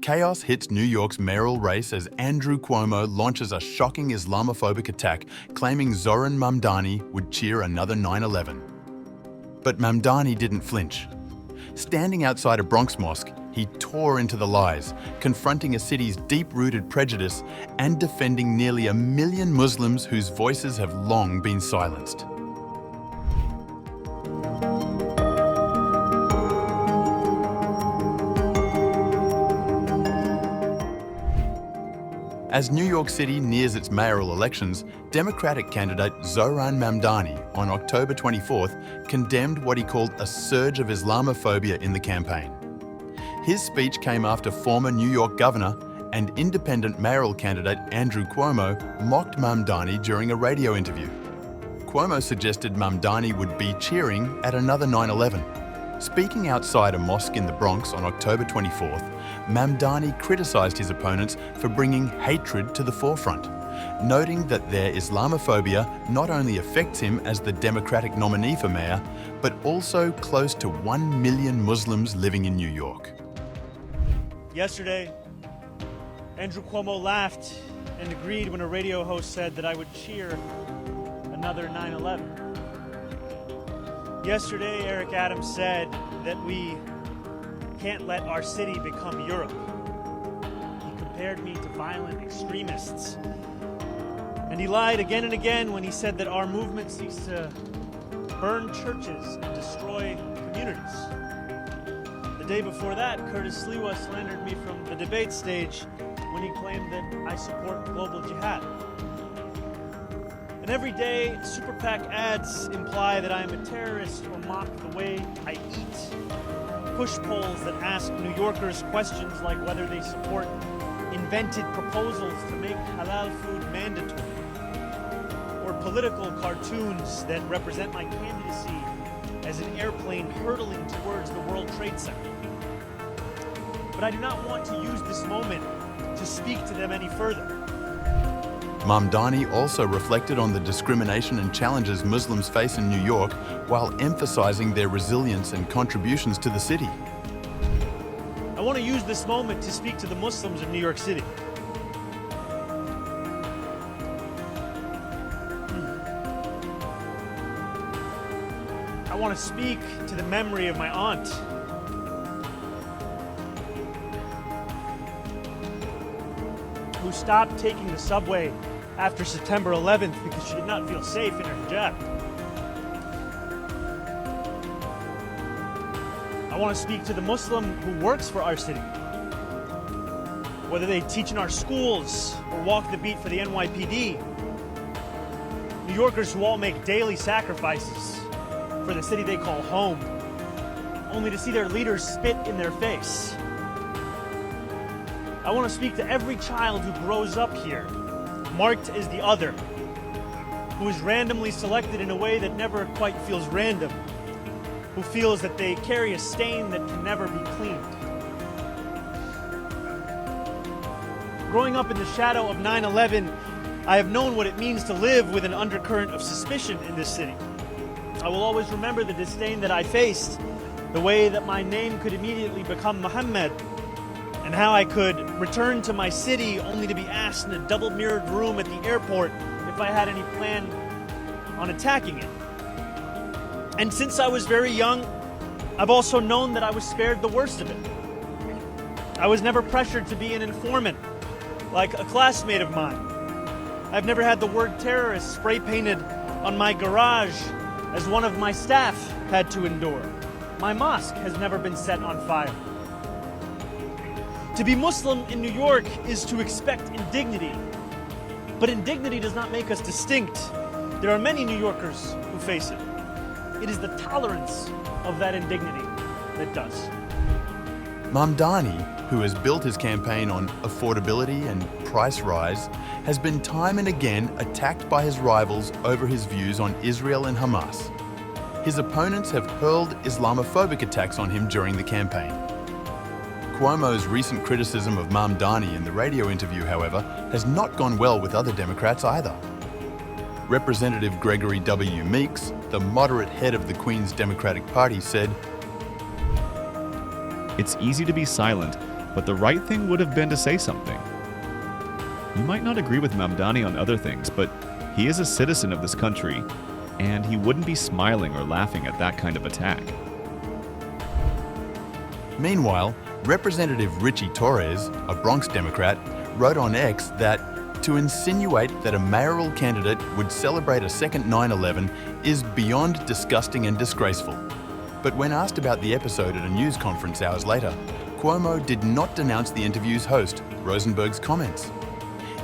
Chaos hits New York's mayoral race as Andrew Cuomo launches a shocking Islamophobic attack, claiming Zohran Mamdani would cheer another 9/11. But Mamdani didn't flinch. Standing outside a Bronx mosque, he tore into the lies, confronting a city's deep-rooted prejudice and defending nearly 1 million Muslims whose voices have long been silenced. As New York City nears its mayoral elections, Democratic candidate Zohran Mamdani on October 24th condemned what he called a surge of Islamophobia in the campaign. His speech came after former New York governor and independent mayoral candidate Andrew Cuomo mocked Mamdani during a radio interview. Cuomo suggested Mamdani would be cheering at another 9/11. Speaking outside a mosque in the Bronx on October 24th, Mamdani criticised his opponents for bringing hatred to the forefront, noting that their Islamophobia not only affects him as the Democratic nominee for mayor, but also close to 1 million Muslims living in New York. Yesterday, Andrew Cuomo laughed and agreed when a radio host said that I would cheer another 9/11. Yesterday, Eric Adams said that we can't let our city become Europe. He compared me to violent extremists. And he lied again and again when he said that our movement seeks to burn churches and destroy communities. The day before that, Curtis Sliwa slandered me from the debate stage when he claimed that I support global jihad. And every day, super PAC ads imply that I am a terrorist or mock the way I eat. Push polls that ask New Yorkers questions like whether they support invented proposals to make halal food mandatory, or political cartoons that represent my candidacy as an airplane hurtling towards the World Trade Center. But I do not want to use this moment to speak to them any further. Mamdani also reflected on the discrimination and challenges Muslims face in New York while emphasizing their resilience and contributions to the city. I want to use this moment to speak to the Muslims of New York City. I want to speak to the memory of my aunt. Who stopped taking the subway after September 11th because she did not feel safe in her hijab. I want to speak to the Muslim who works for our city. Whether they teach in our schools or walk the beat for the NYPD. New Yorkers who all make daily sacrifices for the city they call home, only to see their leaders spit in their face. I want to speak to every child who grows up here, marked as the other, who is randomly selected in a way that never quite feels random, who feels that they carry a stain that can never be cleaned. Growing up in the shadow of 9/11, I have known what it means to live with an undercurrent of suspicion in this city. I will always remember the disdain that I faced, the way that my name could immediately become Muhammad, and how I could return to my city only to be asked in a double-mirrored room at the airport if I had any plan on attacking it. And since I was very young, I've also known that I was spared the worst of it. I was never pressured to be an informant, like a classmate of mine. I've never had the word terrorist spray-painted on my garage, as one of my staff had to endure. My mosque has never been set on fire. To be Muslim in New York is to expect indignity. But indignity does not make us distinct. There are many New Yorkers who face it. It is the tolerance of that indignity that does. Mamdani, who has built his campaign on affordability and price rise, has been time and again attacked by his rivals over his views on Israel and Hamas. His opponents have hurled Islamophobic attacks on him during the campaign. Cuomo's recent criticism of Mamdani in the radio interview, however, has not gone well with other Democrats either. Representative Gregory W. Meeks, the moderate head of the Queens Democratic Party, said, "It's easy to be silent but the right thing would have been to say something. You might not agree with Mamdani on other things, but he is a citizen of this country, and he wouldn't be smiling or laughing at that kind of attack. Meanwhile, Representative Richie Torres, a Bronx Democrat, wrote on X that to insinuate that a mayoral candidate would celebrate a second 9/11 is beyond disgusting and disgraceful. But when asked about the episode at a news conference hours later, Cuomo did not denounce the interview's host, Rosenberg's comments.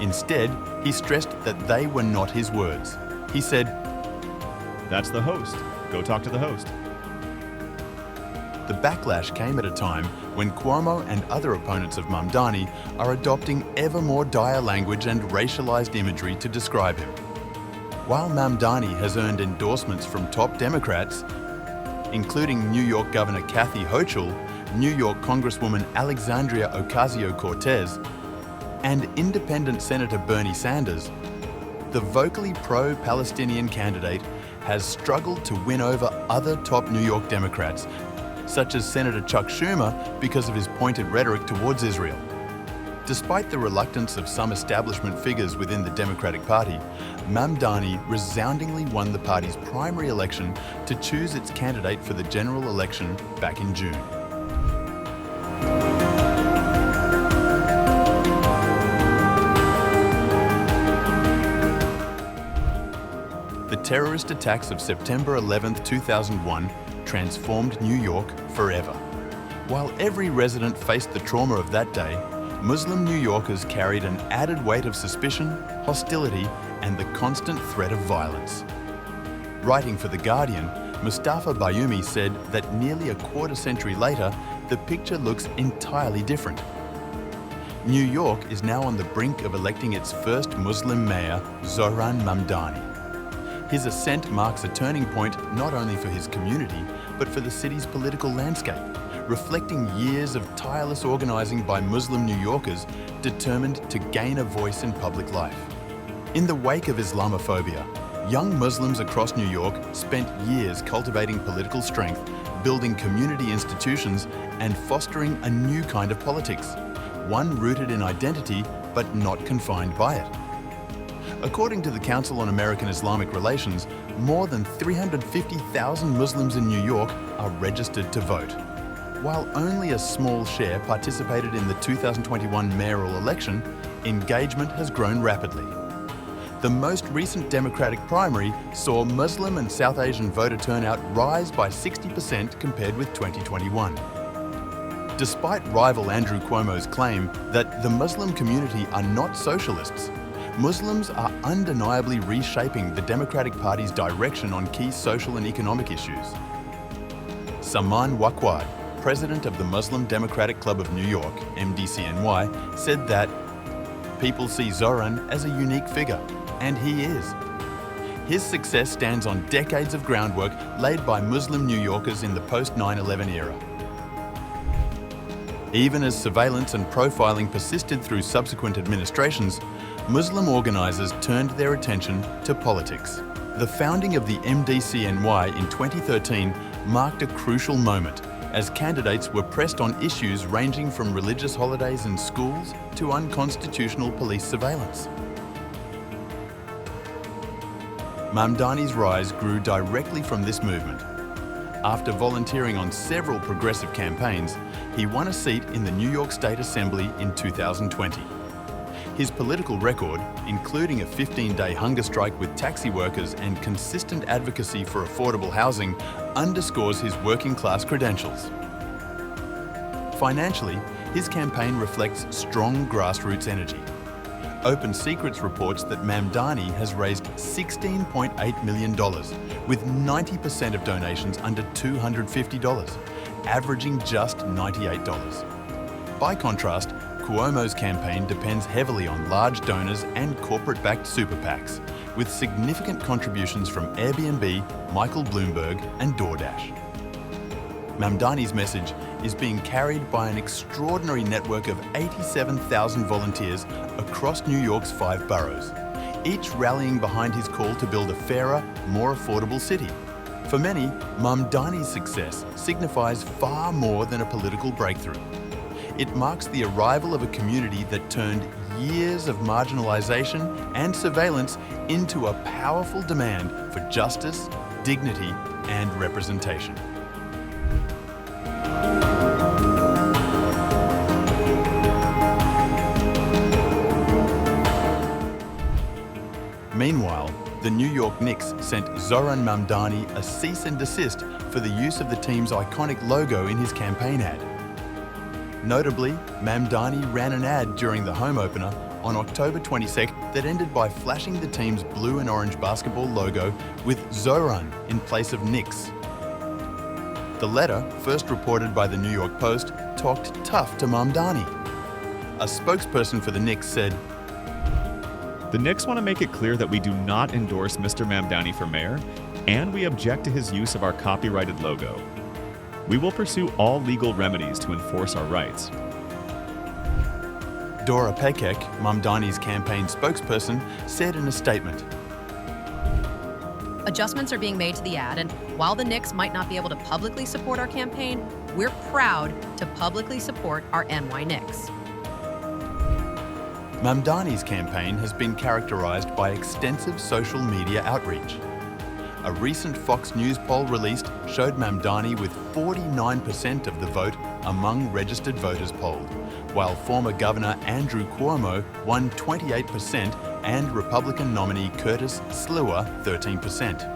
Instead, he stressed that they were not his words. He said, "That's the host. Go talk to the host." The backlash came at a time when Cuomo and other opponents of Mamdani are adopting ever more dire language and racialized imagery to describe him. While Mamdani has earned endorsements from top Democrats, including New York Governor Kathy Hochul, New York Congresswoman Alexandria Ocasio-Cortez, and Independent Senator Bernie Sanders, the vocally pro-Palestinian candidate has struggled to win over other top New York Democrats, such as Senator Chuck Schumer, because of his pointed rhetoric towards Israel. Despite the reluctance of some establishment figures within the Democratic Party, Mamdani resoundingly won the party's primary election to choose its candidate for the general election back in June. The terrorist attacks of September 11, 2001 transformed New York forever. While every resident faced the trauma of that day, Muslim New Yorkers carried an added weight of suspicion, hostility, and the constant threat of violence. Writing for The Guardian, Mustafa Bayoumi said that nearly a quarter century later, the picture looks entirely different. New York is now on the brink of electing its first Muslim mayor, Zohran Mamdani. His ascent marks a turning point not only for his community, but for the city's political landscape, reflecting years of tireless organising by Muslim New Yorkers determined to gain a voice in public life. In the wake of Islamophobia, young Muslims across New York spent years cultivating political strength, building community institutions, and fostering a new kind of politics, one rooted in identity but not confined by it. According to the Council on American Islamic Relations, more than 350,000 Muslims in New York are registered to vote. While only a small share participated in the 2021 mayoral election, engagement has grown rapidly. The most recent Democratic primary saw Muslim and South Asian voter turnout rise by 60% compared with 2021. Despite rival Andrew Cuomo's claim that the Muslim community are not socialists, Muslims are undeniably reshaping the Democratic Party's direction on key social and economic issues. Saman Wakwad, president of the Muslim Democratic Club of New York, MDCNY, said that people see Zohran as a unique figure, and he is. His success stands on decades of groundwork laid by Muslim New Yorkers in the post-9/11 era. Even as surveillance and profiling persisted through subsequent administrations, Muslim organisers turned their attention to politics. The founding of the MDCNY in 2013 marked a crucial moment as candidates were pressed on issues ranging from religious holidays in schools to unconstitutional police surveillance. Mamdani's rise grew directly from this movement. After volunteering on several progressive campaigns, he won a seat in the New York State Assembly in 2020. His political record, including a 15-day hunger strike with taxi workers and consistent advocacy for affordable housing, underscores his working-class credentials. Financially, his campaign reflects strong grassroots energy. Open Secrets reports that Mamdani has raised $16.8 million, with 90% of donations under $250, averaging just $98. By contrast, Cuomo's campaign depends heavily on large donors and corporate-backed super PACs, with significant contributions from Airbnb, Michael Bloomberg, and DoorDash. Mamdani's message is being carried by an extraordinary network of 87,000 volunteers across New York's 5 boroughs, each rallying behind his call to build a fairer, more affordable city. For many, Mamdani's success signifies far more than a political breakthrough. It marks the arrival of a community that turned years of marginalisation and surveillance into a powerful demand for justice, dignity, and representation. Meanwhile, the New York Knicks sent Zohran Mamdani a cease and desist for the use of the team's iconic logo in his campaign ad. Notably, Mamdani ran an ad during the home opener on October 22nd that ended by flashing the team's blue and orange basketball logo with Zohran in place of Knicks. The letter, first reported by the New York Post, talked tough to Mamdani. A spokesperson for the Knicks said, "The Knicks want to make it clear that we do not endorse Mr. Mamdani for mayor, and we object to his use of our copyrighted logo. We will pursue all legal remedies to enforce our rights." Dora Pekek, Mamdani's campaign spokesperson, said in a statement, "Adjustments are being made to the ad, and while the Knicks might not be able to publicly support our campaign, we're proud to publicly support our NY Knicks." Mamdani's campaign has been characterised by extensive social media outreach. A recent Fox News poll released showed Mamdani with 49% of the vote among registered voters polled, while former Governor Andrew Cuomo won 28% and Republican nominee Curtis Sliwa 13%.